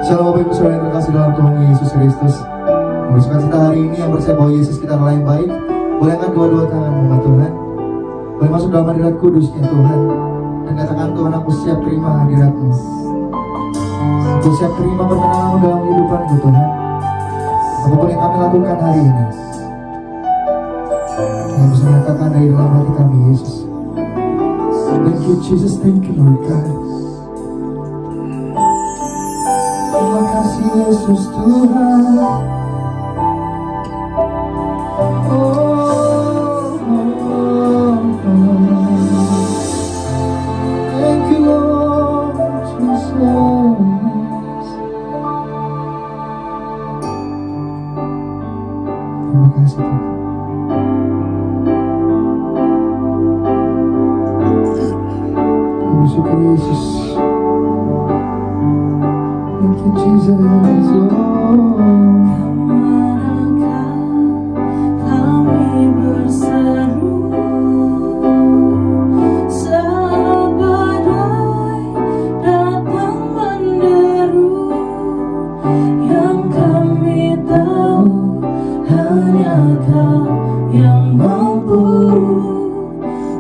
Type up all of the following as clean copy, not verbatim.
Shalom Bapak Ibu Saudara yang terkasih dalam Tuhan Yesus Kristus. Mengucapkan kita hari ini yang percaya bahwa Yesus kita adalah yang baik. Boleh angkat dua-dua tangan umat Tuhan. Boleh masuk dalam hadirat kudusnya Tuhan. Dan katakan, Tuhan, aku siap terima hadirat-Mu. Aku siap terima perkenanan-Mu dalam kehidupanku Tuhan. Apapun yang kami lakukan hari ini, kami bisa menyatakan dari dalam hati kami, Yesus. Thank you Jesus, thank you Lord God. Terima kasih Yesus Tuhan. Thank you Lord Jesus. Terima kasih Tuhan. Bersyukur Yesus. Thank you Jesus. Kami berseru saat badai datang menderu, yang kami tahu hanya Kau yang mampu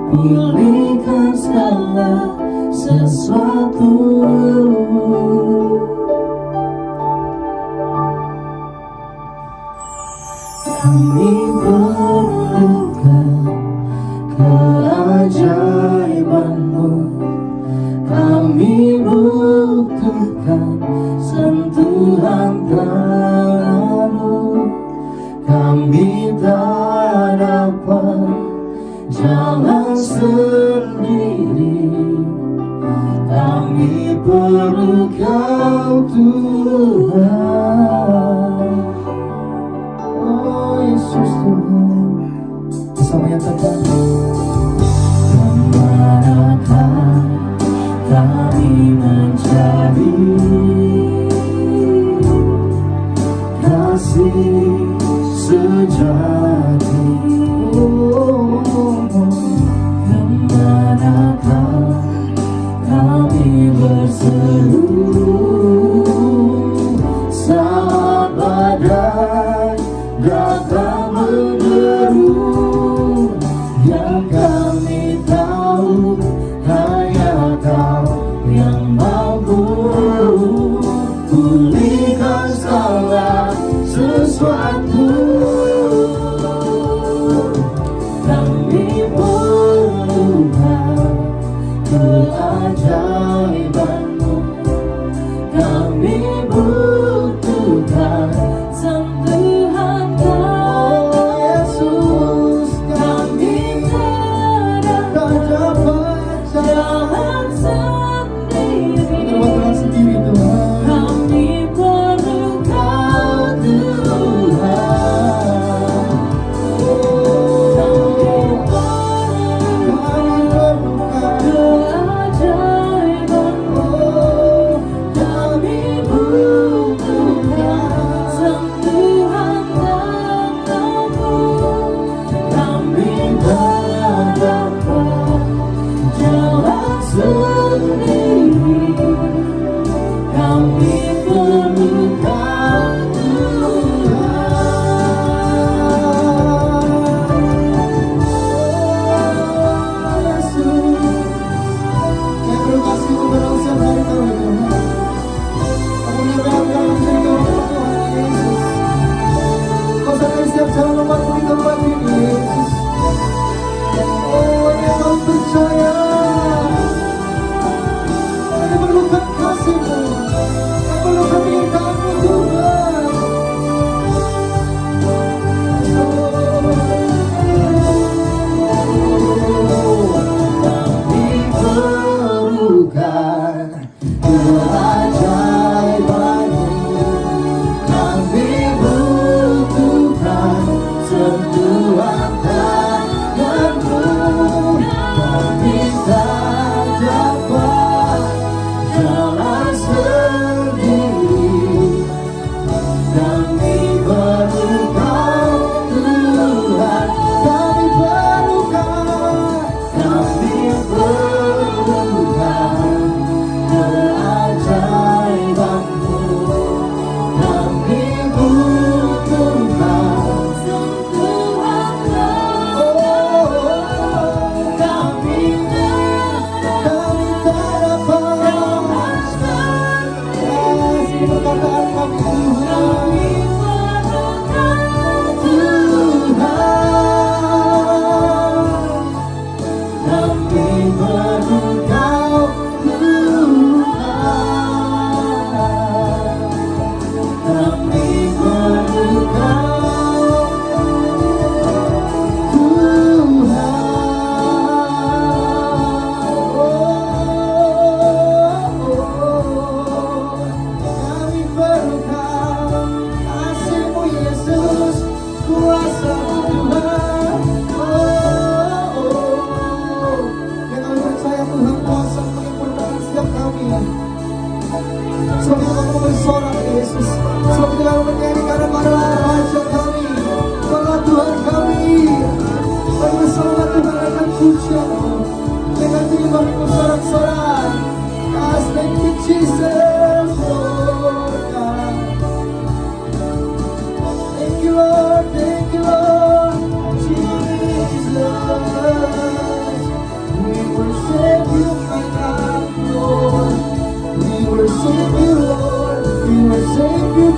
pulihkan segala sesuatu. Kami perlukan keajaiban-Mu, kami butuhkan sentuhan tangan-Mu. Kami tak dapat jalan sendiri, kami perlu Kau Tuhan. Oh Yesus Tuhan. Bersama yang terbaik. Kemanakah kami mencari kasih sejati? Kemanakah kami berseru saat badai datang menderu, yang kami tahu hanya Kau yang mampu pulihkan segala sesuatu.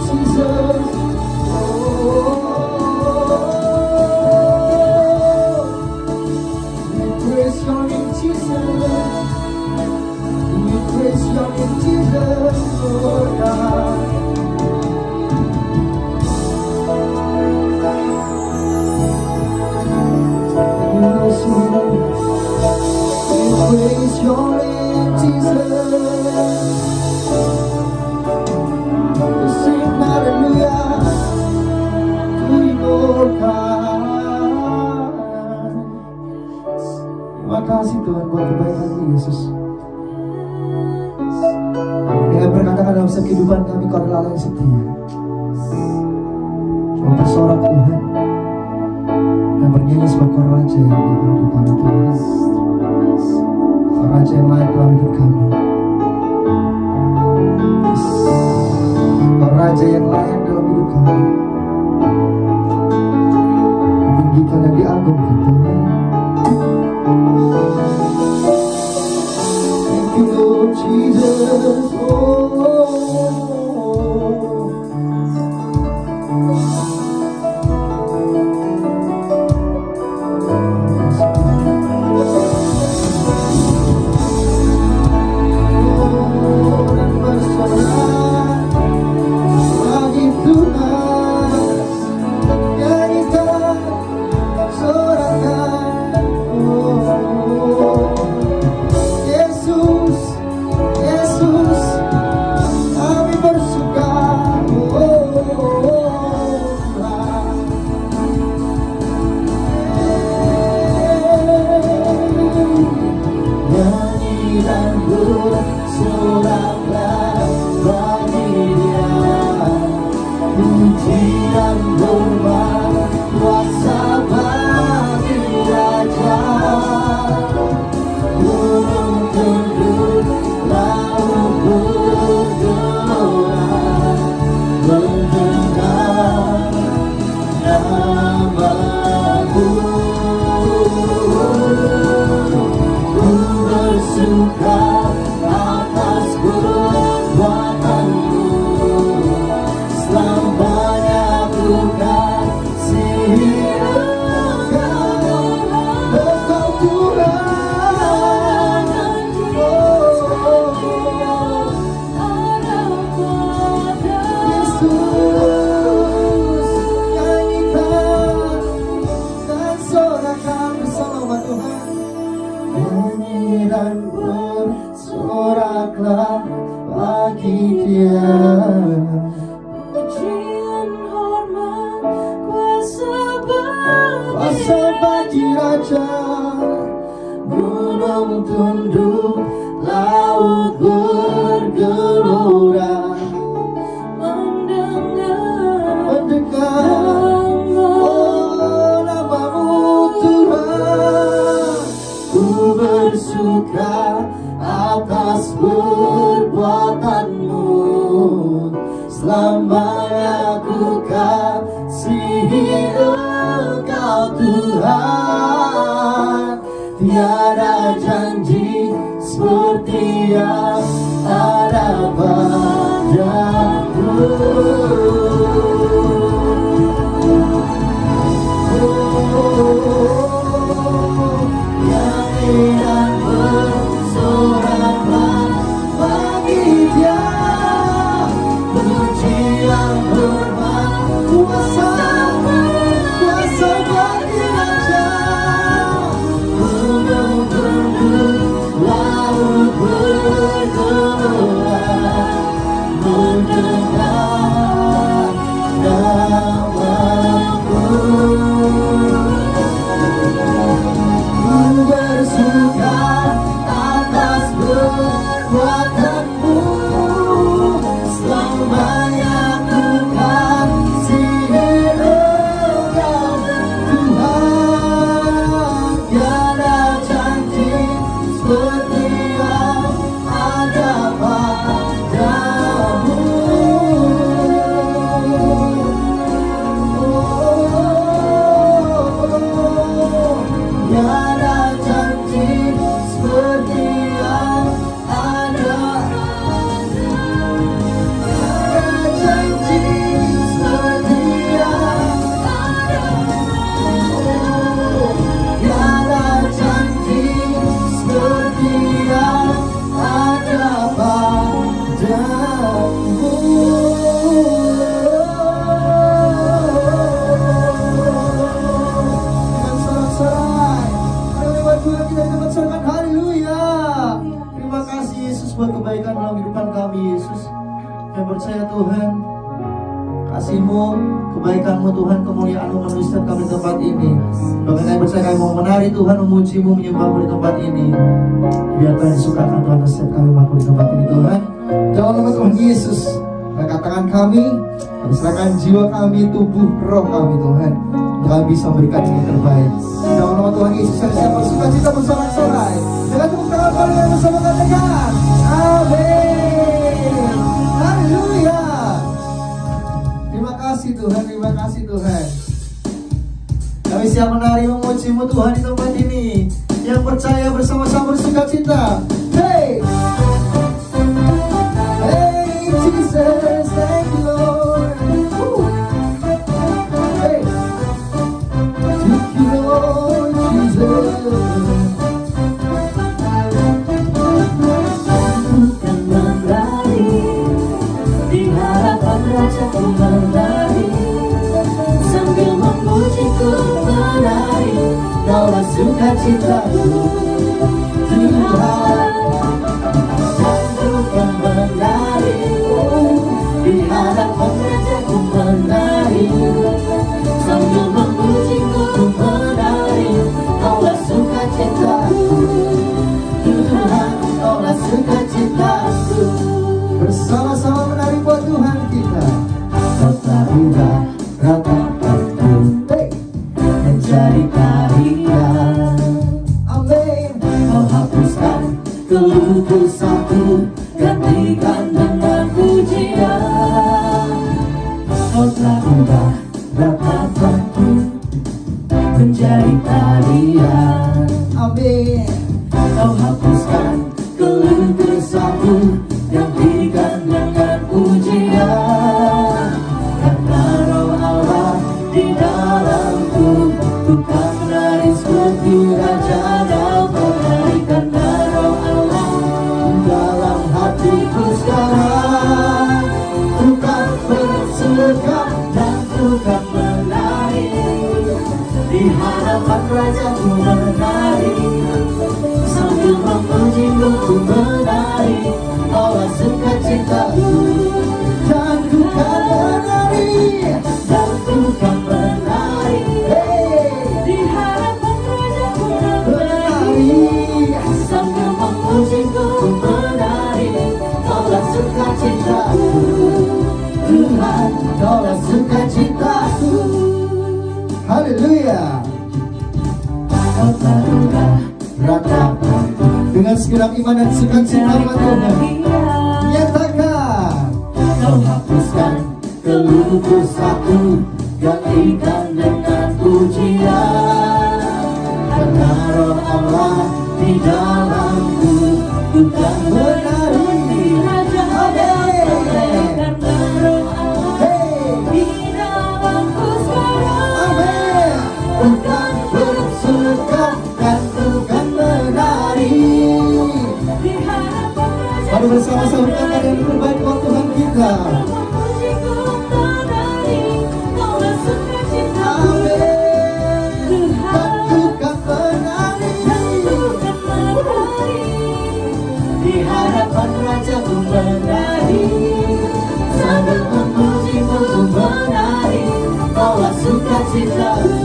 Jesus. We praise your name, Jesus. We praise your name, Jesus. Oh God. We praise your name, Jesus. We sing hallelujah to you, Lord God. Terima kasih Tuhan buat kebaikan-Mu, Yesus. Yang berkatakan dalam setiap kehidupan kami, Kau adalah Allah yang setia. Kau bersorak Tuhan, yang bernyanyi sebagai Kau Raja yang dalam hidup kami Tuhan. Kau Raja yang layak dalam hidup kami. Kau Raja yang layak dalam hidup kami. Ditinggikan dan diagungkan Tuhan. Thank you Lord Jesus. Bersoraklah bagi Dia. Pujian hormat kuasa bagi Raja. Gunung tunduk, laut bergelora, mendengar oh nama-Mu Tuhan. Ku bersuka atas perbuatan-Mu, selamanya ku kasihi Engkau Tuhan. Tiada janji seperti yang ada padamu. Nyanyian bersoraklah bagi Dia. Pujian hormat kuasa bagi Raja. Gunung tunduk, laut bergelora, mendengar kebaikan-Mu Tuhan, kemuliaan-Mu memenuhi setiap kami di tempat ini. Bahkan kami percaya kami mau menari Tuhan, memuji-Mu, menyembah-Mu di tempat ini. Biar Tuhan disukakan Tuhan setiap kami mampu di tempat ini Tuhan. Dalam nama Tuhan Yesus, angkat tangan kami, kami serahkan jiwa kami, tubuh, roh kami Tuhan, untuk kami bisa memberikan yang terbaik. Dalam nama Tuhan Yesus, kami siap bersuka cita bersorak-sorai. Dengan tepuk tangan kalian bersama katakan amin. Haleluya. Terima kasih Tuhan, terima kasih Tuhan. Kami siap menari memuji-Mu Tuhan di tempat ini. Yang percaya bersama-sama bersuka cita. Hey, hey Jesus, thank you Lord. Hey, thank you Lord Jesus. Bukan menari di hadapan Rajaku menari, sambil memuji-Ku menari, Kaulah sukacitaku Tuhan. Bukan menari di hadapan Rajaku menari, sambil memuji-Ku menari, Kaulah sukacitaku Tuhan, Kaulah sukacitaku. Bersama-sama menari buat Tuhan kita. Kau telah ubah ratapanku menjadi tarian. Amin. Kau hapuskan keluh kesahku, gantikan dengan pujian. Kau telah ubah ratapanku menjadi tarian. Amin. Kau hapuskan keluh kesahku, gantikan dengan pujian. Karena Roh Allah di dalamku, ku kan menari seperti Raja Daud. Karena Roh Allah Dalam hatiku sekarang, ku kan bersuka dan ku kan menari di hadapan Rajaku menari, sambil memuji-Mu ku menari, Kaulah sukacitaku dan ku kan menari. dan ku kan menari Hey, di hadapan Rajaku menari, menari. sambil memuji-Ku ku menari, Kaulah sukacitaku Tuhan, Kaulah sukacitaku. Haleluya. Kau telah ubah ratapanku Dengan segenap iman dan sukacita menjadi Tuhan, tarian. nyatakan Kau hapuskan keluh kesahku, gantikan dengan pujian. Karena Roh Allah di dalamku, ku kan menari di Raja Daud. Karena Roh Allah hey, di dalamku sekarang, amin. ku kan bersuka dan ku kan menari di hadapan Raja. Mari bersama-sama kata dan berbaik buat Tuhan kita. Memuji-Ku menari, Kaulah sukacitaku Amin. Dan ku kan menari. di hadapan Rajaku menari, sambil memuji-Mu ku menari, Kaulah sukacitaku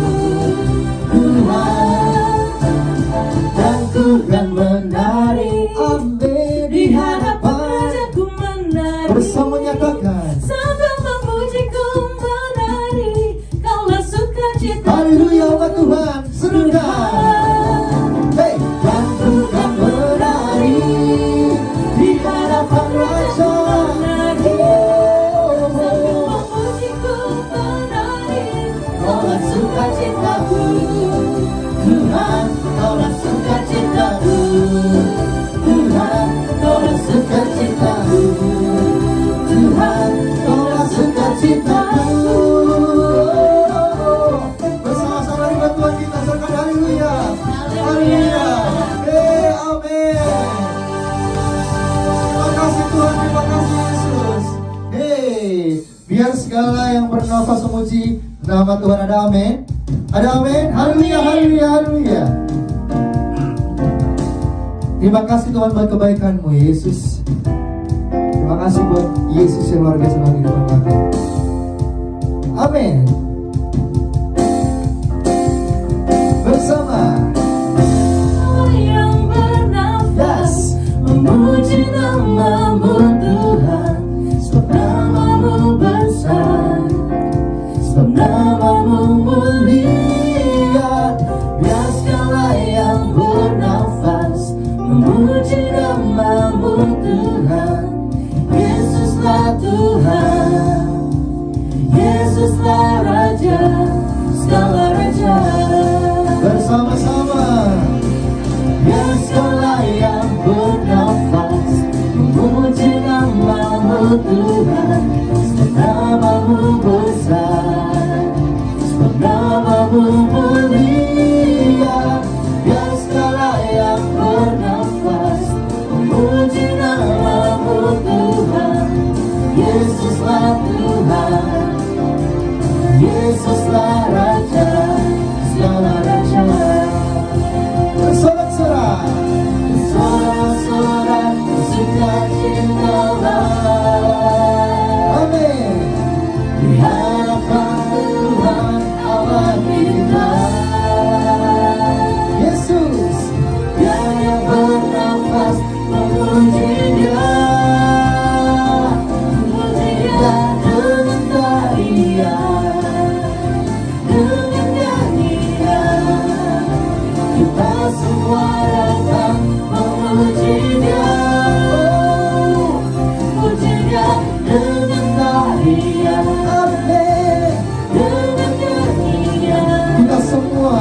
Tuhan, dan ku kan menari Amin. di hadapan Rajaku menari, Bersama nyatakan sambil memuji-Ku menari, Kaulah sukacitaku haleluya umat Tuhan. Serukan. Hey, dan ku kan menari di hadapan Raja menari, sambil memuji-Ku menari, Kaulah sukacitaku Tuhan, Kaulah sukacitaku Tuhan, Kaulah sukacitaku Tuhan, Kaulah sukacitaku. bersama-sama dengan Tuhan kita serkan haleluya. Haleluya. Hey, amin. Terima kasih Tuhan, terima kasih Yesus. Hey, biar segala yang bernafas memuji nama Tuhan. Ada amin. Ada amin. Haleluya, haleluya, haleluya. Terima kasih Tuhan buat kebaikan-Mu Yesus. Terima kasih buat Yesus yang luar biasa dalam kehidupan kami. Amin. Bersama yang bernafas memuji nama-Mu Tuhan, sebab nama-Mu besar, sebab nama-Mu mulia. Biar segala yang bernafas memuji nama-Mu Tuhan. Yesuslah Tuhan, Yesuslah Raja, segala raja. bersama-sama. Biar segala yang bernafas memuji nama-Mu Tuhan, sebab nama-Mu besar, sebab nama-Mu mulia. Biar segala yang bernafas memuji nama-Mu Tuhan. Yesuslah Tuhan, Yesuslah Raja, segala raja. Bersorak-sorak. Sorak-sorak sukacitalah, Amin. di hadapan Tuhan Allah kita. Yesus. Dia yang bernafas memuji Dia, memuji Dia dengan tarian, dengan nyanyian. Kita semua datang memuji Dia, oh, memuji Dia dengan tarian, Amin. dengan nyanyian. Kita semua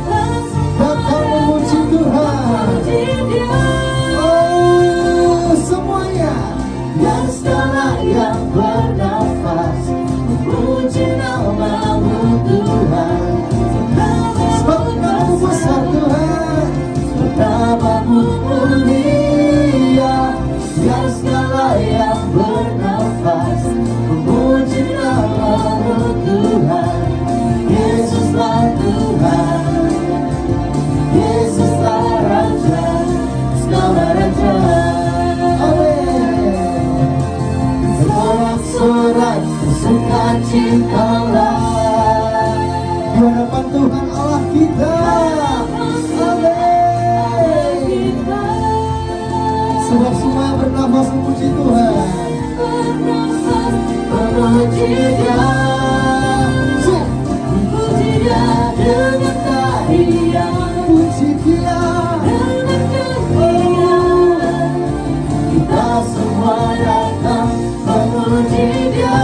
datang memuji Tuhan. Memuji Dia. Oh, semuanya. Dan segala yang bernafas memuji nama-Mu Tuhan. Sebab nama-Mu besar Tuhan. Sebab nama-Mu mulia. Dan segala yang bernafas memuji nama-Mu Tuhan. Yesuslah Tuhan, Yesuslah Raja, segala raja. Amin. Sorak-sorak sukacitalah, Di hadapan Tuhan Allah kita. Amin. Sebab semua bernafas memuji Tuhan. memuji Dia, memuji Dia dengan tarian, Puji Dia. dengan nyanyian. Kita semua datang memuji Dia,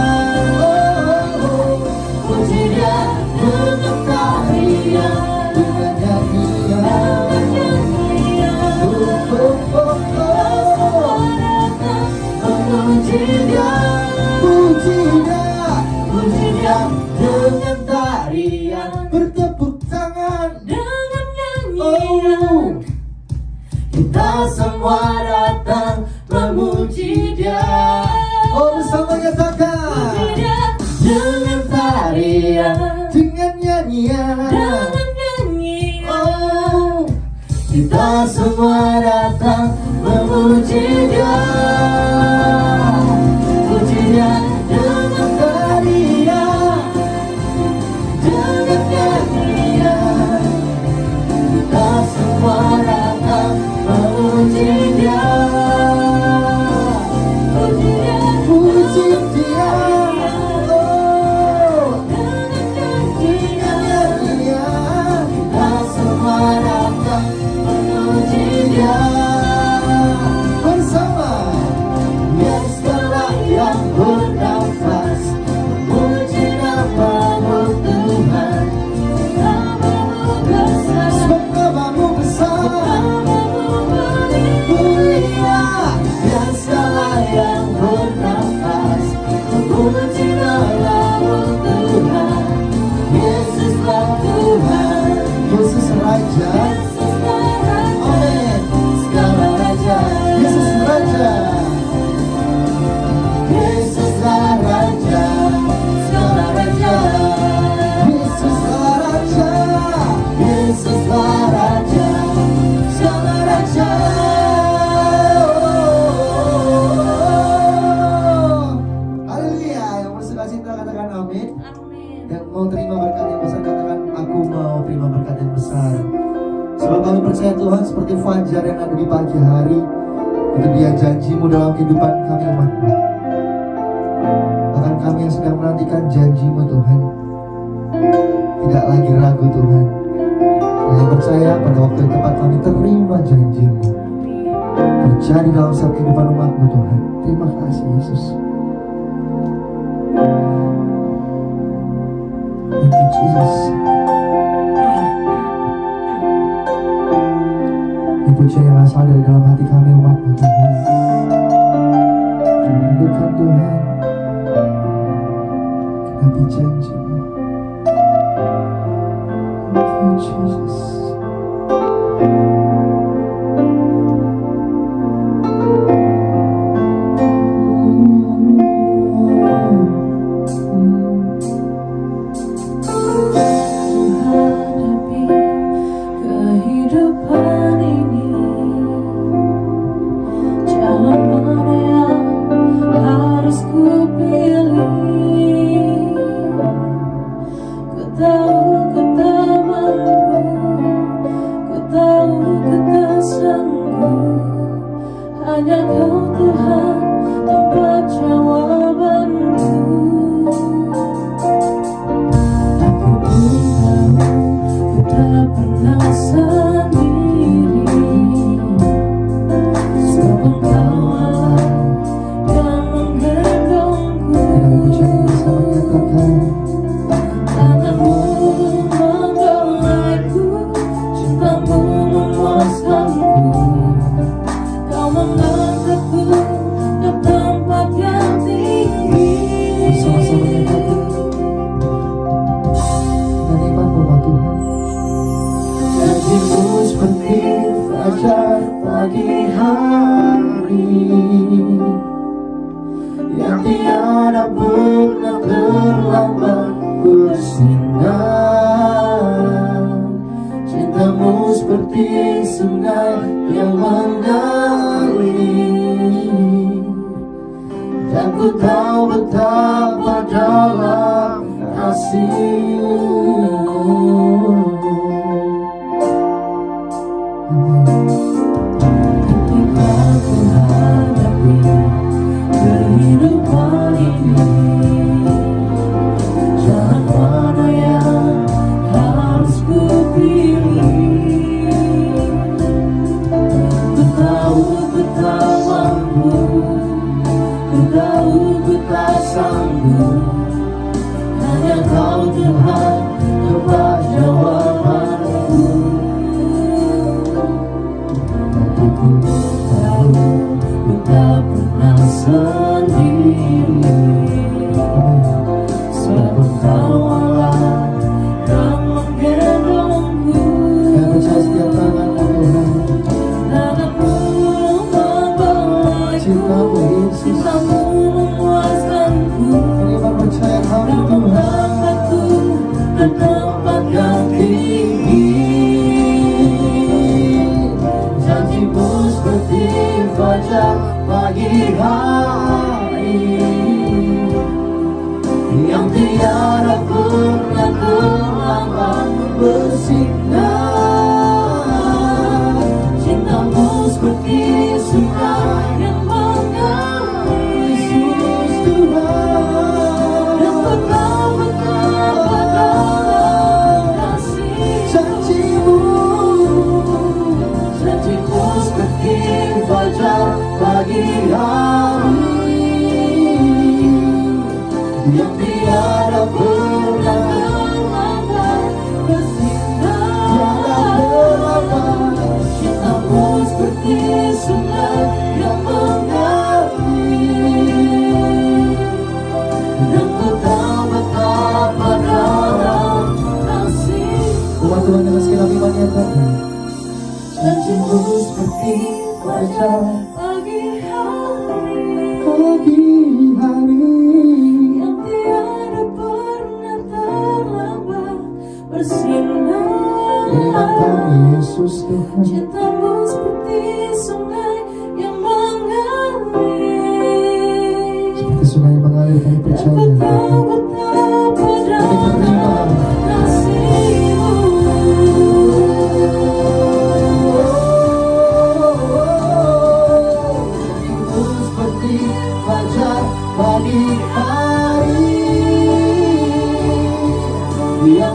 memuji Dia dengan tarian, Dengan nyanyian. dengan nyanyian. Oh, oh, oh. Memuji Dia, Puji Dia. memuji Dia dengan tarian, Bertepuk tangan. dengan Oh. nyanyian. Kita semua datang memuji Dia, Oh, bersama memuji nyatakan. Dia dengan tarian, Dengan nyanyian. dengan nyanyian. Oh, Kita semua datang memuji Dia, puji Dia dengan tarian, dengan nyanyian. Kita semua datang memuji Dia, puji Dia puji Dia. Oh, dengan dengan nyanyian. nyanyian. Kita semua datang memuji Dia. Bersama. terima berkat yang besar, katakan aku mau terima berkat yang besar. Sebab kami percaya Tuhan seperti fajar yang ada di pagi hari, itu dia janjimu dalam kehidupan kami umat-Mu. Bahkan kami yang sedang menantikan janjimu Tuhan, tidak lagi ragu Tuhan. Kami percaya pada waktu yang tepat kami terima janjimu terjadi dalam setiap kehidupan umat-Mu Tuhan. Terima kasih Yesus. Thank you Jesus. Pujian yang asal dari dalam hati kami umat-Mu Tuhan. Rindukan Tuhan genapi janji-Mu. Thank you Jesus. Hanya Kau Tuhan tempat jawabanku. Aku pun tahu ku tak pernah sendiri, sebab Engkau Allah yang menggendongku. Tanganmu menggolaiku, cintamu memuaskanku. Kau mengangkatku ke tempat yang tinggi. Bersama-sama nyatakan dengan iman Tuhan. Janjimu seperti fajar pagi hari yang tiada pernah terlambat bersinar. Cintamu seperti sungai yang mengalir, dan ku tahu betapa dalam kasih-Mu. Ketika ku hadapi kehidupan ini, jalan mana yang harus ku pilih? Ku tahu ku tak mampu, ku tahu ku tak sanggup. Hanya Kau Tuhan tempat jawabanku. Tapi ku tahu ku tak pernah sendiri, sebab Engkau Allah yang menggendongku. Kami percaya setiap tangan-Mu Tuhan. Tanganmu membelaiku, Cinta-Mu Yesus. cintamu memuaskanku. Kami percaya kami Kau Tuhan. mengangkatku ke tempat yang tinggi. Janji-Mu seperti fajar pagi hari yang tiada pernah terlambat bersinar. Cintamu seperti sungai yang mengalir, Yesus Tuhan, dan ku tahu betapa dalam kasih. Janji-Mu Janji-Mu seperti fajar pagi hari yang tiada pernah terlambat bersinar. Cintamu seperti sungai yang mengalir, dan ku tahu betapa dalam kasih. umat Tuhan dengan segenap iman nyatakan. Janji-Mu seperti fajar pagi hari Pagi hari yang tiada pernah terlambat bersinar. iman kami Yesus Tuhan. Cintamu seperti sungai yang mengalir, Seperti sungai yang mengalir kami percaya betapa Tuhan. betapa Kami terima dalam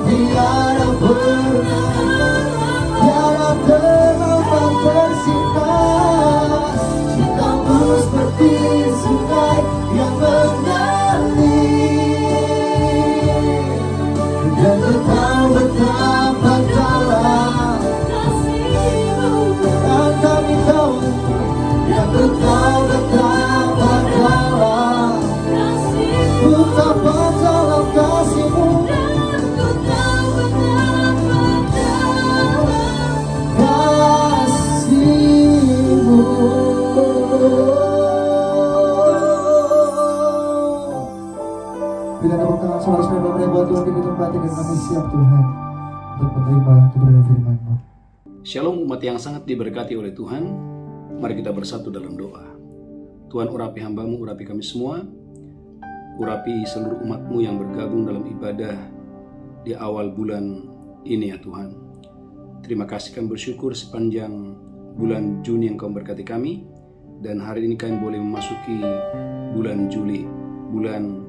tiada pernah, tiada terlambat tersinar. Cintamu seperti sungai yang mengalir, dan ku tahu betapa dalam kasih-Mu. dan kami tahu, dan ku tahu betapa dalam, Kasih-Mu. betapa dalam kasih-Mu. Dan ku tahu betapa dalam Kasih-Mu. Bila tepuk tangan saudara-saudara boleh buat Tuhan di tempat ini, kami siap Tuhan untuk menerima kebenaran firman-Mu. Shalom umat yang sangat diberkati oleh Tuhan. Mari kita bersatu dalam doa. Tuhan, urapi hamba-Mu, urapi kami semua. Urapi seluruh umat-Mu yang bergabung dalam ibadah di awal bulan ini ya Tuhan. Terima kasih, kami bersyukur sepanjang bulan Juni Engkau berkati kami. Dan hari ini kami boleh memasuki bulan Juli, bulan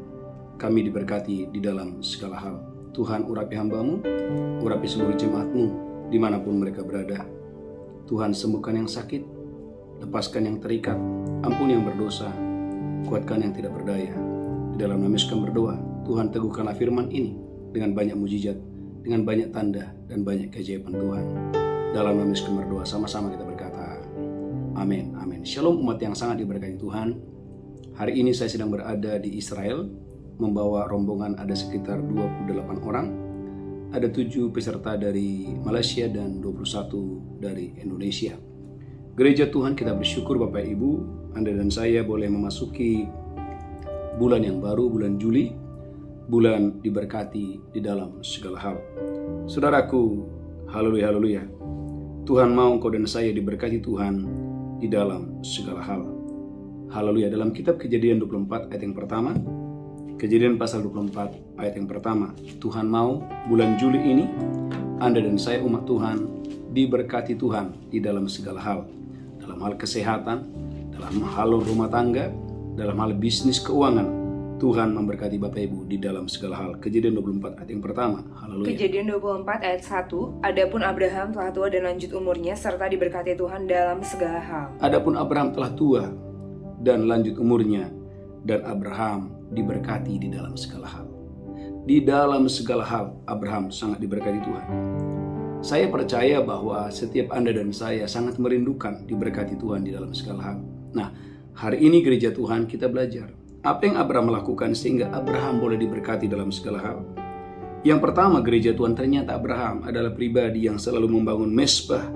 kami diberkati di dalam segala hal. Tuhan, urapi hamba-Mu, urapi seluruh jemaat-Mu dimanapun mereka berada. Tuhan, sembuhkan yang sakit, lepaskan yang terikat, ampuni yang berdosa, kuatkan yang tidak berdaya. Di dalam nama Yesus kami berdoa, Tuhan teguhkanlah firman ini dengan banyak mujizat, dengan banyak tanda dan banyak keajaiban Tuhan. Dalam nama Yesus kami berdoa, sama-sama kita berkata, amin, amin. Shalom umat yang sangat diberkati Tuhan. Hari ini saya sedang berada di Israel, membawa rombongan ada sekitar 28 orang. Ada 7 peserta dari Malaysia dan 21 dari Indonesia. Gereja Tuhan, kita bersyukur Bapak Ibu, Anda dan saya boleh memasuki bulan yang baru, bulan Juli, bulan diberkati di dalam segala hal. Saudaraku, haleluya, haleluya. Tuhan mau engkau dan saya diberkati Tuhan di dalam segala hal. Haleluya. Dalam kitab Kejadian 24 ayat yang pertama, Kejadian pasal 24 ayat yang pertama, Tuhan mau bulan Juli ini Anda dan saya umat Tuhan diberkati Tuhan di dalam segala hal. Dalam hal kesehatan, dalam hal rumah tangga, dalam hal bisnis keuangan. Tuhan memberkati Bapak Ibu di dalam segala hal. Kejadian 24 ayat yang pertama. Haleluya. Kejadian 24 ayat 1, adapun Abraham telah tua dan lanjut umurnya serta diberkati Tuhan dalam segala hal. Adapun Abraham telah tua dan lanjut umurnya, dan Abraham diberkati di dalam segala hal. Di dalam segala hal Abraham sangat diberkati Tuhan. Saya percaya bahwa setiap Anda dan saya sangat merindukan diberkati Tuhan di dalam segala hal. Nah, hari ini gereja Tuhan kita belajar apa yang Abraham lakukan sehingga Abraham boleh diberkati dalam segala hal. Yang pertama, gereja Tuhan, ternyata Abraham adalah pribadi yang selalu membangun mezbah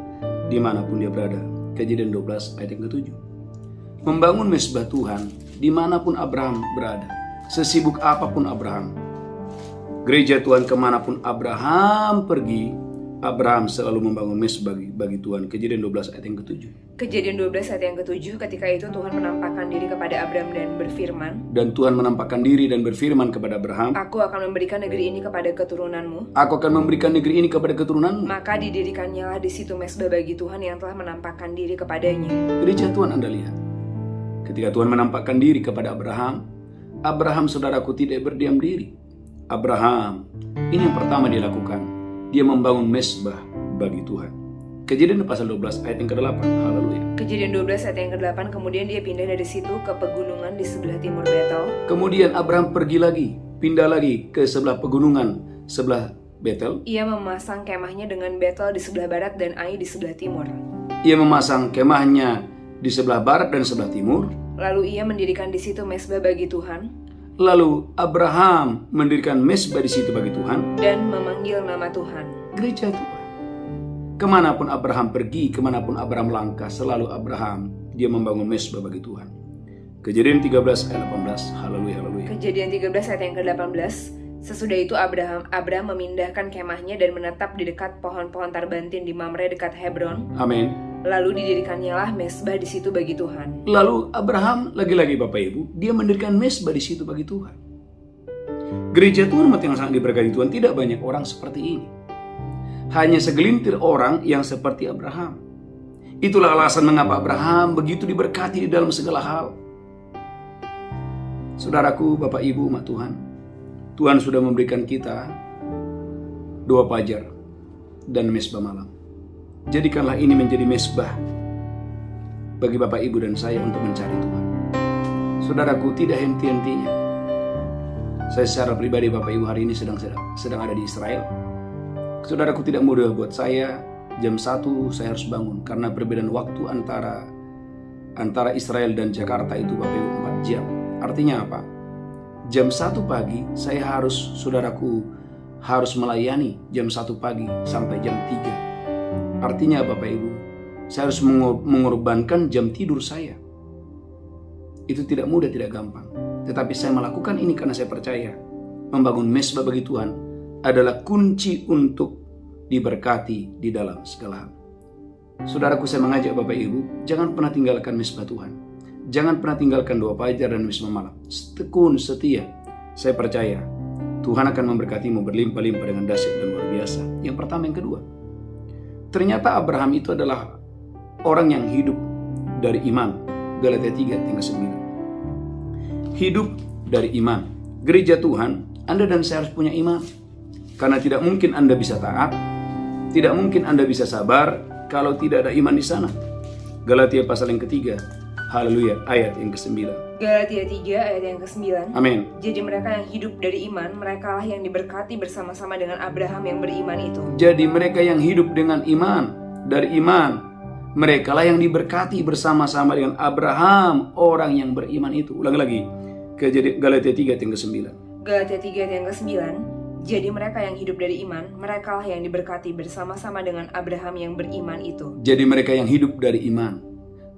dimanapun dia berada. Kejadian 12 ayat yang ke-7. Membangun mezbah Tuhan dimanapun Abraham berada. Sesibuk apapun Abraham, gereja Tuhan kemanapun Abraham pergi, Abraham selalu membangun mezbah bagi Tuhan. Kejadian 12 ayat yang ke-7. Kejadian 12 ayat yang ke-7, ketika itu Tuhan menampakkan diri kepada Abraham dan berfirman, Dan Tuhan menampakkan diri dan berfirman kepada Abraham, Aku akan memberikan negeri ini kepada keturunanmu. Aku akan memberikan negeri ini kepada keturunanmu. Maka didirikannya di situ mezbah bagi Tuhan yang telah menampakkan diri kepadanya. Gereja Tuhan, Anda lihat, ketika Tuhan menampakkan diri kepada Abraham, Abraham saudaraku tidak berdiam diri. Abraham, ini yang pertama dia lakukan. Dia membangun mezbah bagi Tuhan. Kejadian pasal 12 ayat yang ke-8. Haleluya. Kejadian 12 ayat yang ke-8, kemudian dia pindah dari situ ke pegunungan di sebelah timur Betel. Kemudian Abraham pergi lagi, pindah lagi ke sebelah pegunungan, sebelah Betel. Ia memasang kemahnya dengan Betel di sebelah barat dan Ai di sebelah timur. Ia memasang kemahnya di sebelah barat dan sebelah timur. Lalu ia mendirikan di situ mezbah bagi Tuhan Lalu Abraham mendirikan mezbah di situ bagi Tuhan dan memanggil nama Tuhan. Gereja Tuhan, kemanapun Abraham pergi, kemanapun Abraham langkah, selalu Abraham dia membangun mezbah bagi Tuhan. Kejadian 13 ayat 18. Haleluya, haleluya. Kejadian 13 ayat yang ke-18. Sesudah itu Abraham memindahkan kemahnya dan menetap di dekat pohon-pohon tarbantin di Mamre dekat Hebron. Amin. Lalu didirikannya lah mezbah di situ bagi Tuhan. Lalu Abraham lagi-lagi Bapak Ibu, dia mendirikan mezbah di situ bagi Tuhan. Gereja Tuhan umat yang sangat diberkati Tuhan, tidak banyak orang seperti ini. Hanya segelintir orang yang seperti Abraham. Itulah alasan mengapa Abraham begitu diberkati di dalam segala hal. Saudaraku, Bapak Ibu, umat Tuhan, Tuhan sudah memberikan kita doa fajar, dan mesbah malam. Jadikanlah ini menjadi mesbah bagi Bapak Ibu dan saya untuk mencari Tuhan. Saudaraku, tidak henti-hentinya. Saya secara pribadi Bapak Ibu hari ini sedang ada di Israel. Saudaraku, tidak mudah buat saya. Jam 1 saya harus bangun karena perbedaan waktu antara Israel dan Jakarta itu Bapak Ibu 4 jam. Artinya apa? Jam 1 pagi saya harus, saudaraku, harus melayani jam 1 pagi sampai jam 3. Artinya Bapak Ibu, saya harus mengorbankan jam tidur saya. Itu tidak mudah, tidak gampang. Tetapi saya melakukan ini karena saya percaya membangun mesbah bagi Tuhan adalah kunci untuk diberkati di dalam segala hal. Saudaraku, saya mengajak Bapak Ibu, jangan pernah tinggalkan mesbah Tuhan. Jangan pernah tinggalkan doa fajar dan mesbah malam. Tekun, setia. Saya percaya Tuhan akan memberkatimu berlimpah-limpah dengan dahsyat dan luar biasa. Yang pertama, yang kedua. Ternyata Abraham itu adalah orang yang hidup dari iman. Galatia 3 ayat 9. Hidup dari iman. Gereja Tuhan, Anda dan saya harus punya iman. Karena tidak mungkin Anda bisa taat, tidak mungkin Anda bisa sabar kalau tidak ada iman di sana. Galatia pasal yang ketiga, haleluya, ayat yang ke-9. Galatia 3 ayat yang ke-9. Amin. Jadi mereka yang hidup dari iman, mereka lah yang diberkati bersama-sama dengan Abraham yang beriman itu. Jadi mereka yang hidup dengan iman, dari iman, mereka lah yang diberkati bersama-sama dengan Abraham, orang yang beriman itu. Ulangi lagi, Galatia 3 ayat yang ke-9. Galatia 3 ayat yang ke-9. Jadi mereka yang hidup dari iman, mereka lah yang diberkati bersama-sama dengan Abraham yang beriman itu. Jadi mereka yang hidup dari iman,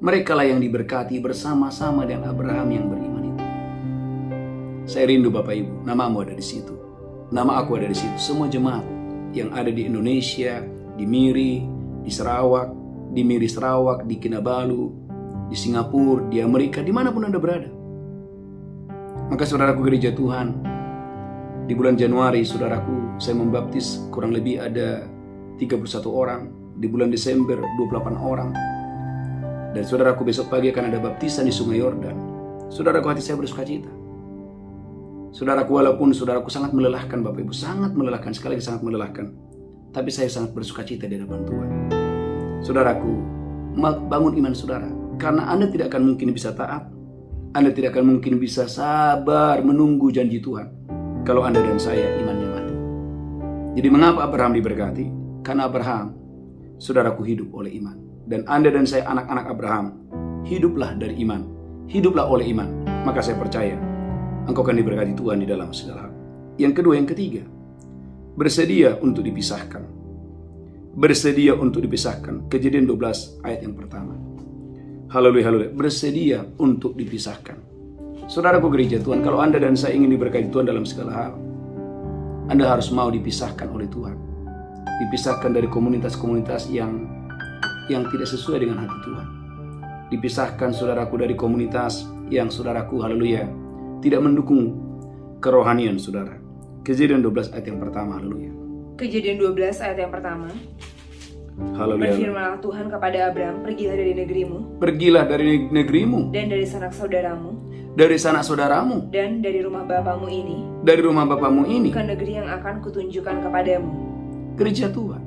mereka lah yang diberkati bersama-sama dengan Abraham yang beriman itu. Saya rindu Bapak Ibu, namamu ada di situ. Nama aku ada di situ. Semua jemaat yang ada di Indonesia, di Miri, di Sarawak, di Kinabalu, di Singapura, di Amerika, dimanapun Anda berada. Maka saudaraku gereja Tuhan, di bulan Januari saudaraku saya membaptis kurang lebih ada 31 orang. Di bulan Desember 28 orang. Dan saudaraku besok pagi akan ada baptisan di Sungai Yordan. Saudaraku, hati saya bersuka cita. Saudaraku, walaupun saudaraku sangat melelahkan Bapak Ibu, sangat melelahkan, sekali lagi sangat melelahkan, tapi saya sangat bersuka cita di hadapan Tuhan. Saudaraku, bangun iman saudara. Karena Anda tidak akan mungkin bisa taat, Anda tidak akan mungkin bisa sabar menunggu janji Tuhan kalau Anda dan saya imannya mati. Jadi mengapa Abraham diberkati? Karena Abraham, saudaraku, hidup oleh iman. Dan Anda dan saya anak-anak Abraham, hiduplah dari iman, hiduplah oleh iman. Maka saya percaya engkau akan diberkati Tuhan di dalam segala hal. Yang kedua, yang ketiga, bersedia untuk dipisahkan. Bersedia untuk dipisahkan. Kejadian 12 ayat yang pertama. Haleluya, haleluya. Bersedia untuk dipisahkan. Saudaraku gereja Tuhan, kalau Anda dan saya ingin diberkati Tuhan dalam segala hal, Anda harus mau dipisahkan oleh Tuhan. Dipisahkan dari komunitas-komunitas yang tidak sesuai dengan hati Tuhan. Dipisahkan saudaraku dari komunitas yang saudaraku, haleluya, tidak mendukung kerohanian saudara. Kejadian 12 ayat yang pertama, haleluya. Kejadian 12 ayat yang pertama. Haleluya. Berfirmanlah Tuhan kepada Abraham, pergilah dari negerimu. Pergilah dari negerimu. Dan dari sanak saudaramu. Dari sanak saudaramu. Dan dari rumah bapamu ini. Dari rumah bapamu ini. Ke negeri yang akan kutunjukkan kepadamu. Gereja Tuhan.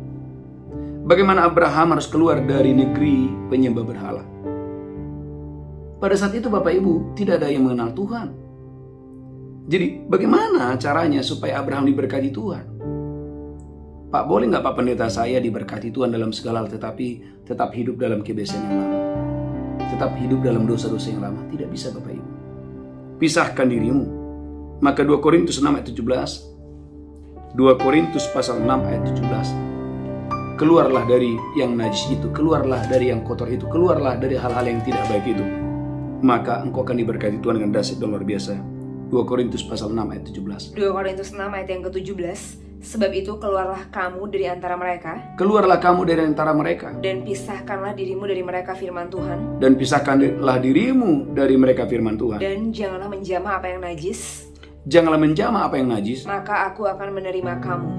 Bagaimana Abraham harus keluar dari negeri penyembah berhala. Pada saat itu Bapak Ibu tidak ada yang mengenal Tuhan. Jadi bagaimana caranya supaya Abraham diberkati Tuhan? Pak, boleh nggak Pak Pendeta saya diberkati Tuhan dalam segala hal tetapi tetap hidup dalam kebiasaan yang lama? Tetap hidup dalam dosa-dosa yang lama? Tidak bisa Bapak Ibu. Pisahkan dirimu. Maka 2 Korintus 6 ayat 17. 2 Korintus pasal 6 ayat 17. Keluarlah dari yang najis itu, keluarlah dari yang kotor itu, keluarlah dari hal-hal yang tidak baik itu. Maka engkau akan diberkati Tuhan dengan dahsyat dan luar biasa. 2 Korintus pasal 6 ayat 17. 2 Korintus 6 ayat yang ke-17. Sebab itu keluarlah kamu dari antara mereka. Keluarlah kamu dari antara mereka. Dan pisahkanlah dirimu dari mereka firman Tuhan. Dan pisahkanlah dirimu dari mereka firman Tuhan. Dan janganlah menjamah apa yang najis. Janganlah menjamah apa yang najis. Maka aku akan menerima kamu.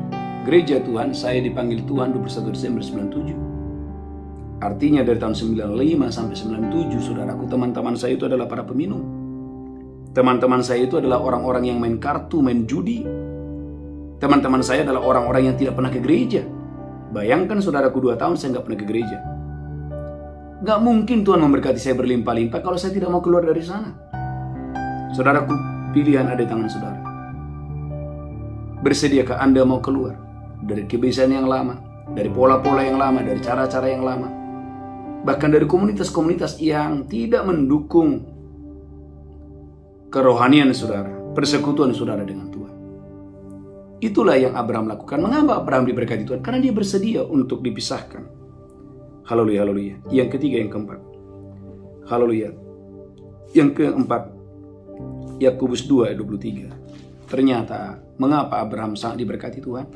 Gereja Tuhan, saya dipanggil Tuhan 21 Desember 97. Artinya dari tahun 95 sampai 97, saudaraku, teman-teman saya itu adalah para peminum. Teman-teman saya itu adalah orang-orang yang main kartu, main judi. Teman-teman saya adalah orang-orang yang tidak pernah ke gereja. Bayangkan saudaraku 2 tahun saya nggak pernah ke gereja. Nggak mungkin Tuhan memberkati saya berlimpah-limpah kalau saya tidak mau keluar dari sana. Saudaraku, pilihan ada di tangan saudara. Bersediakah Anda mau keluar dari kebiasaan yang lama, dari pola-pola yang lama, dari cara-cara yang lama, bahkan dari komunitas-komunitas yang tidak mendukung kerohanian saudara, persekutuan saudara dengan Tuhan. Itulah yang Abraham lakukan. Mengapa Abraham diberkati Tuhan? Karena dia bersedia untuk dipisahkan. Haleluya, haleluya. Yang ketiga, yang keempat. Haleluya. Yang keempat, Yakobus 2 ayat 23. Ternyata mengapa Abraham sangat diberkati Tuhan?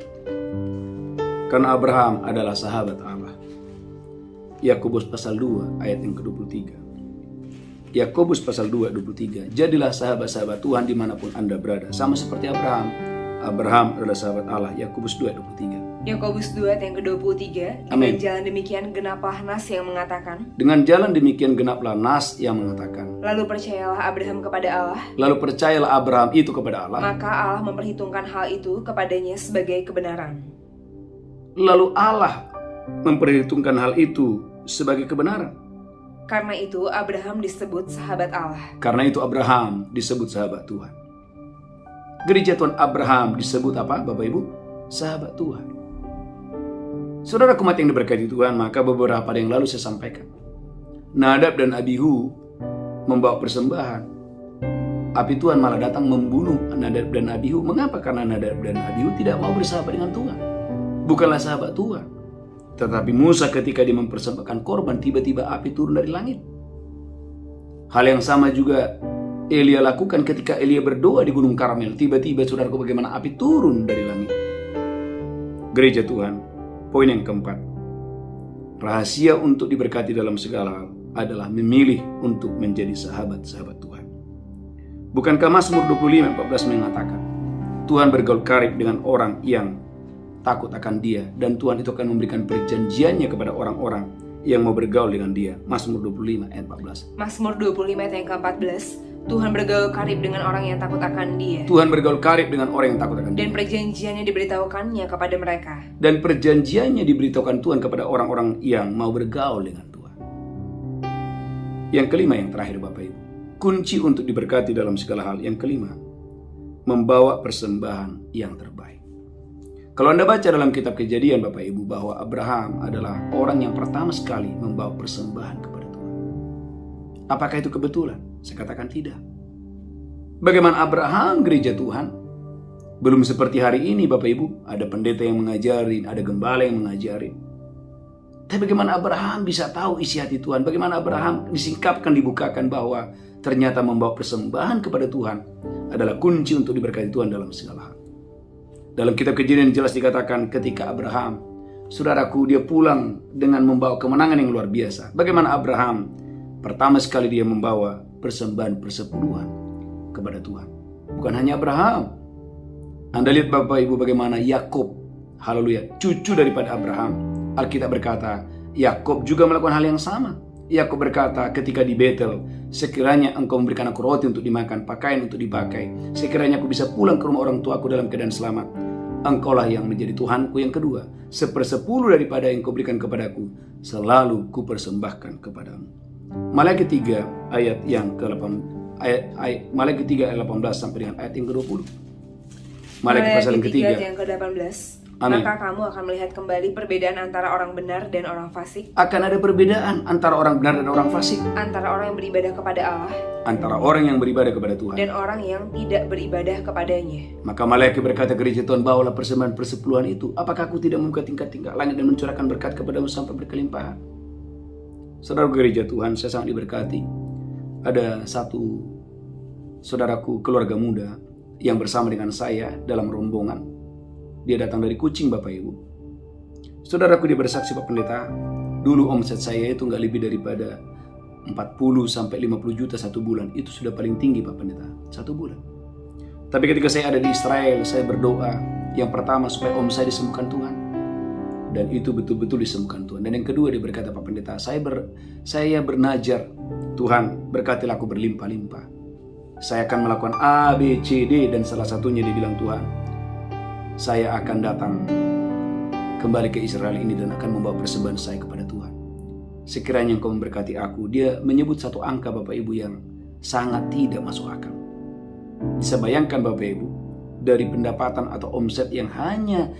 Karena Abraham adalah sahabat Allah. Yakobus pasal 2 ayat yang ke-23. Yakobus pasal 2 ayat 23. Jadilah sahabat-sahabat Tuhan dimanapun Anda berada. Sama seperti Abraham. Abraham adalah sahabat Allah. Yakobus 2 ayat 23. Yakobus 2 ayat yang ke-23. Amin. Dengan jalan demikian genaplah nas yang mengatakan. Dengan jalan demikian genaplah nas yang mengatakan. Lalu percayalah Abraham kepada Allah. Lalu percayalah Abraham itu kepada Allah. Maka Allah memperhitungkan hal itu kepadanya sebagai kebenaran. Lalu Allah memperhitungkan hal itu sebagai kebenaran. Karena itu Abraham disebut sahabat Allah. Karena itu Abraham disebut sahabat Tuhan. Gereja Tuhan Abraham disebut apa Bapak Ibu? Sahabat Tuhan. Saudara umat yang diberkati Tuhan, maka beberapa hari yang lalu saya sampaikan. Nadab dan Abihu membawa persembahan. Api Tuhan malah datang membunuh Nadab dan Abihu. Mengapa? Karena Nadab dan Abihu tidak mau bersahabat dengan Tuhan. Bukanlah sahabat Tuhan. Tetapi Musa ketika dia mempersembahkan korban, tiba-tiba api turun dari langit. Hal yang sama juga Elia lakukan ketika Elia berdoa di Gunung Karmel. Tiba-tiba saudaraku bagaimana api turun dari langit. Gereja Tuhan, poin yang keempat. Rahasia untuk diberkati dalam segala hal adalah memilih untuk menjadi sahabat-sahabat Tuhan. Bukankah Mazmur 25:14 mengatakan, Tuhan bergaul karib dengan orang yang takut akan Dia, dan Tuhan itu akan memberikan perjanjiannya kepada orang-orang yang mau bergaul dengan Dia. Mazmur 25 ayat 14. Mazmur 25 ayat yang ke-14. Tuhan bergaul karib dengan orang yang takut akan Dia. Tuhan bergaul karib dengan orang yang takut akan Dia. Dan perjanjiannya diberitahukannya kepada mereka. Dan perjanjiannya diberitahukan Tuhan kepada orang-orang yang mau bergaul dengan Tuhan. Yang kelima, yang terakhir Bapak Ibu. Kunci untuk diberkati dalam segala hal. Yang kelima, membawa persembahan yang terbaik. Kalau Anda baca dalam kitab Kejadian Bapak Ibu, bahwa Abraham adalah orang yang pertama sekali membawa persembahan kepada Tuhan. Apakah itu kebetulan? Saya katakan tidak. Bagaimana Abraham gereja Tuhan? Belum seperti hari ini Bapak Ibu, ada pendeta yang mengajarin, ada gembala yang mengajarin. Tapi bagaimana Abraham bisa tahu isi hati Tuhan? Bagaimana Abraham disingkapkan, dibukakan bahwa ternyata membawa persembahan kepada Tuhan adalah kunci untuk diberkati Tuhan dalam segala hal. Dalam kitab Kejadian jelas dikatakan ketika Abraham, saudaraku, dia pulang dengan membawa kemenangan yang luar biasa. Bagaimana Abraham pertama sekali dia membawa persembahan persepuluhan kepada Tuhan. Bukan hanya Abraham. Anda lihat Bapak Ibu bagaimana Yakub, haleluya, cucu daripada Abraham. Alkitab berkata, Yakub juga melakukan hal yang sama. Yakub berkata ketika di Betel, sekiranya engkau memberikan aku roti untuk dimakan, pakaian untuk dipakai, sekiranya aku bisa pulang ke rumah orang tuaku dalam keadaan selamat, engkaulah yang menjadi Tuhanku yang kedua. 1/10 daripada yang kau berikan kepadaku selalu kupersembahkan kepadamu. Malaikat 3 ayat yang ke-8, Malaikat 3 ayat 18 sampai dengan ayat yang ke-20. Malaikat pasal yang ketiga ayat yang ke-18. Amin. Maka kamu akan melihat kembali perbedaan antara orang benar dan orang fasik. Akan ada perbedaan antara orang benar dan orang fasik. Antara orang yang beribadah kepada Allah. Antara orang yang beribadah kepada Tuhan. Dan orang yang tidak beribadah kepadanya. Maka malaikat berkata gereja Tuhan, bawalah persembahan persepuluhan itu. Apakah aku tidak membuka tingkat-tingkat langit dan mencurahkan berkat kepadamu sampai berkelimpahan? Saudara gereja Tuhan, saya sangat diberkati. Ada satu saudaraku keluarga muda yang bersama dengan saya dalam rombongan. Dia datang dari Kucing Bapak Ibu. Saudaraku, dia bersaksi Pak Pendeta, dulu omset saya itu nggak lebih daripada 40 sampai 50 juta satu bulan. Itu sudah paling tinggi Pak Pendeta, satu bulan. Tapi ketika saya ada di Israel, saya berdoa yang pertama supaya om saya disembuhkan Tuhan. Dan itu betul-betul disembuhkan Tuhan. Dan yang kedua dia berkata, Pak Pendeta, saya bernajar, Tuhan berkatilah aku berlimpah-limpah. Saya akan melakukan A, B, C, D, dan salah satunya dia bilang, Tuhan, saya akan datang kembali ke Israel ini dan akan membawa persembahan saya kepada Tuhan. Sekiranya Engkau memberkati aku. Dia menyebut satu angka Bapak Ibu yang sangat tidak masuk akal. Bisa bayangkan Bapak Ibu, dari pendapatan atau omset yang hanya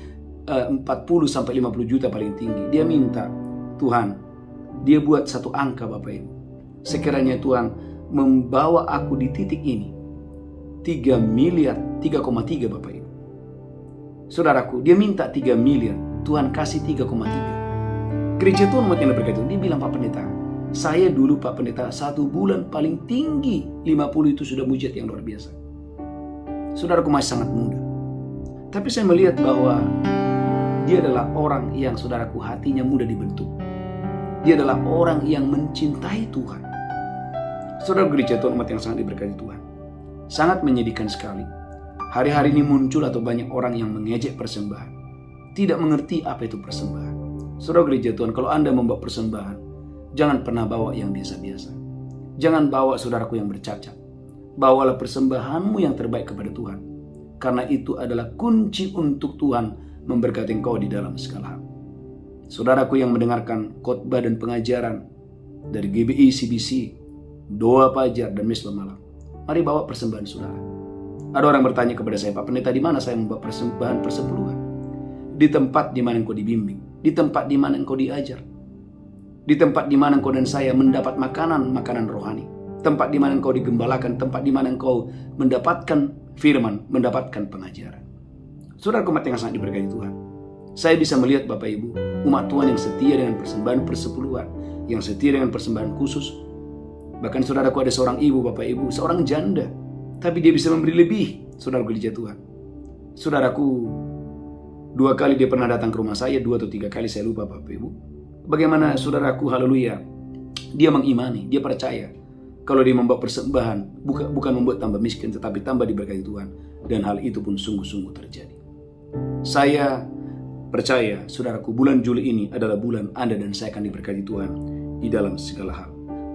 40-50 juta paling tinggi, dia minta Tuhan, dia buat satu angka Bapak Ibu. Sekiranya Tuhan membawa aku di titik ini 3 miliar, 3,3 Bapak Ibu. Saudaraku, dia minta 3 miliar, Tuhan kasih 3,3. Gereja Tuhan umat yang berkata, dia bilang, Pak Pendeta, saya dulu Pak Pendeta 1 bulan paling tinggi 50 itu sudah mujizat yang luar biasa. Saudaraku masih sangat muda, tapi saya melihat bahwa dia adalah orang yang saudaraku hatinya mudah dibentuk. Dia adalah orang yang mencintai Tuhan. Saudara gereja Tuhan umat yang sangat diberkati Tuhan, sangat menyedihkan sekali. Hari-hari ini muncul atau banyak orang yang mengejek persembahan, tidak mengerti apa itu persembahan. Saudara gereja Tuhan, kalau Anda membawa persembahan, jangan pernah bawa yang biasa-biasa. Jangan bawa saudaraku yang bercacat. Bawalah persembahanmu yang terbaik kepada Tuhan, karena itu adalah kunci untuk Tuhan memberkati engkau di dalam segala hal. Saudaraku yang mendengarkan khotbah dan pengajaran dari GBI, CBC, doa pajar dan misbah malam, mari bawa persembahan saudara. Ada orang bertanya kepada saya, Pak Pendeta, di mana saya membawa persembahan persepuluhan? Di tempat di mana engkau dibimbing, di tempat di mana engkau diajar, di tempat di mana engkau dan saya mendapat makanan rohani, tempat di mana engkau digembalakan, tempat di mana engkau mendapatkan firman, mendapatkan pengajaran. Saudara umat yang sangat diberkati Tuhan, saya bisa melihat Bapak Ibu, umat Tuhan yang setia dengan persembahan persepuluhan, yang setia dengan persembahan khusus. Bahkan saudaraku, ada seorang ibu Bapak Ibu, seorang janda, tapi dia bisa memberi lebih. Saudara gereja Tuhan, saudaraku, 2 kali dia pernah datang ke rumah saya, 2 atau 3 kali saya lupa Bapak Ibu. Bagaimana saudaraku, haleluya, dia mengimani, dia percaya kalau dia membawa persembahan bukan membuat tambah miskin, tetapi tambah diberkati Tuhan. Dan hal itu pun sungguh-sungguh terjadi. Saya percaya saudaraku, bulan Juli ini adalah bulan Anda dan saya akan diberkati Tuhan di dalam segala hal.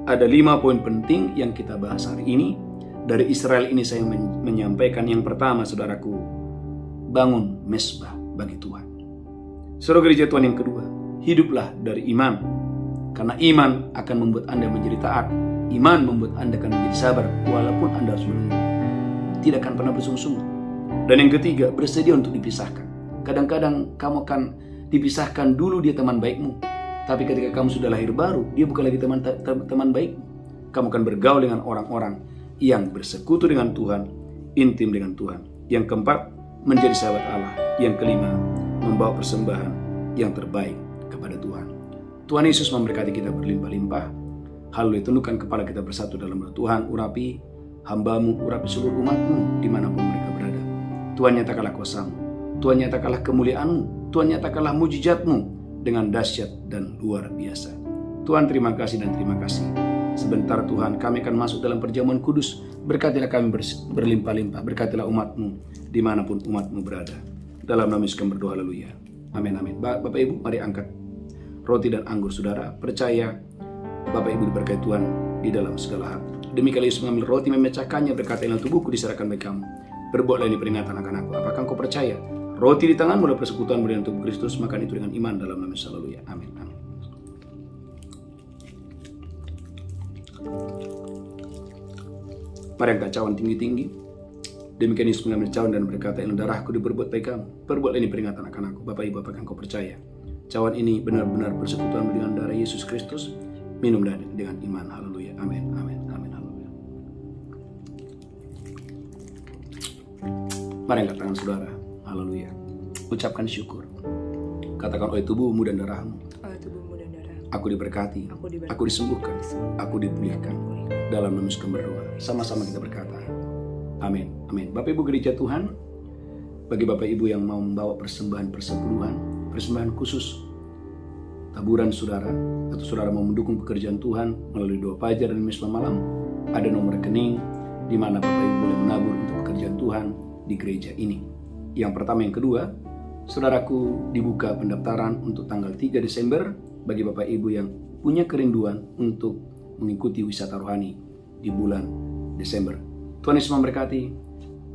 Ada 5 poin penting yang kita bahas hari ini. Dari Israel ini saya menyampaikan yang pertama, saudaraku, bangun mesbah bagi Tuhan. Saudara gereja Tuhan, yang kedua, hiduplah dari iman. Karena iman akan membuat Anda menjadi taat. Iman membuat Anda akan menjadi sabar walaupun Anda harus menunggu. Tidak akan pernah bersungguh-sungguh. Dan yang ketiga, bersedia untuk dipisahkan. Kadang-kadang kamu akan dipisahkan, dulu dia teman baikmu, tapi ketika kamu sudah lahir baru, dia bukan lagi teman baikmu. Kamu akan bergaul dengan orang-orang yang bersekutu dengan Tuhan, intim dengan Tuhan. Yang keempat, menjadi sahabat Allah. Yang kelima, membawa persembahan yang terbaik kepada Tuhan. Tuhan Yesus memberkati kita berlimpah-limpah. Haleluya, tundukkan kepala kita bersatu dalam doa. Tuhan, urapi hamba-Mu, urapi seluruh umat-Mu dimanapun mereka berada. Tuhan, nyatakanlah kuasa-Mu, Tuhan, nyatakanlah kemuliaan-Mu, Tuhan, nyatakanlah mujizat-Mu dengan dahsyat dan luar biasa. Tuhan, terima kasih dan terima kasih. Sebentar Tuhan, kami akan masuk dalam perjamuan kudus. Berkatilah kami berlimpah-limpah, berkatilah umat-Mu dimanapun umat-Mu berada. Dalam nama Yesus kami berdoa, haleluya. Amin, amin. Bapak Ibu, mari angkat roti dan anggur saudara. Percaya Bapak Ibu diberkati Tuhan di dalam segala hal. Demikian Yesus mengambil roti, memecahkannya, berkata, inilah tubuhku diserahkan bagi kamu. Berbuatlah ini peringatan akan aku. Apakah engkau percaya? Roti di tanganmu adalah persekutuan dengan tubuh Kristus, makan itu dengan iman dalam nama Yesus, haleluya. Amin, amin. Mari angkat cawan tinggi-tinggi. Demikian Yesus mengambil cawan dan berkata, ini darahku diberbuat bagi kamu. Perbuatlah ini peringatan akan aku. Bapak Ibu, apakah engkau percaya? Cawan ini benar-benar persekutuan dengan darah Yesus Kristus. Minumlah dengan iman. Haleluya. Amin. Amin. Amin. Haleluya. Mari angkat tangan saudara. Haleluya. Ucapkan syukur. Katakan, oleh tubuhmu dan darahmu, aku diberkati, aku disembuhkan, aku dipulihkan. Dalam nama Yesus kami berdoa. Sama-sama kita berkata, amin. Amin. Bapak Ibu gereja Tuhan, bagi Bapak Ibu yang mau membawa persembahan persepuluhan, persembahan khusus, taburan saudara, atau saudara mau mendukung pekerjaan Tuhan melalui doa pajar dan misbah malam, ada nomor rekening di mana Bapak Ibu boleh menabur untuk pekerjaan Tuhan di gereja ini. Yang pertama, yang kedua, saudaraku, dibuka pendaftaran untuk tanggal 3 Desember bagi Bapak Ibu yang punya kerinduan untuk mengikuti wisata rohani di bulan Desember. Tuhan Yesus memberkati.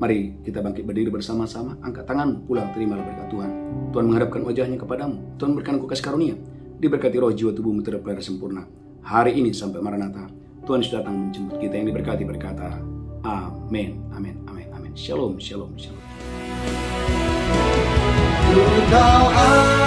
Mari kita bangkit berdiri bersama-sama, angkat tanganmu, pulang terimalah berkat Tuhan. Tuhan menghadapkan wajahnya kepadamu, Tuhan berikan engkau kasih karunia, diberkati roh jiwa tubuhmu terpelihara sempurna. Hari ini sampai Maranatha, Tuhan sudah datang menjemput kita yang diberkati berkata, amin, amin, amin, amin. Shalom, shalom, shalom. Ku tahu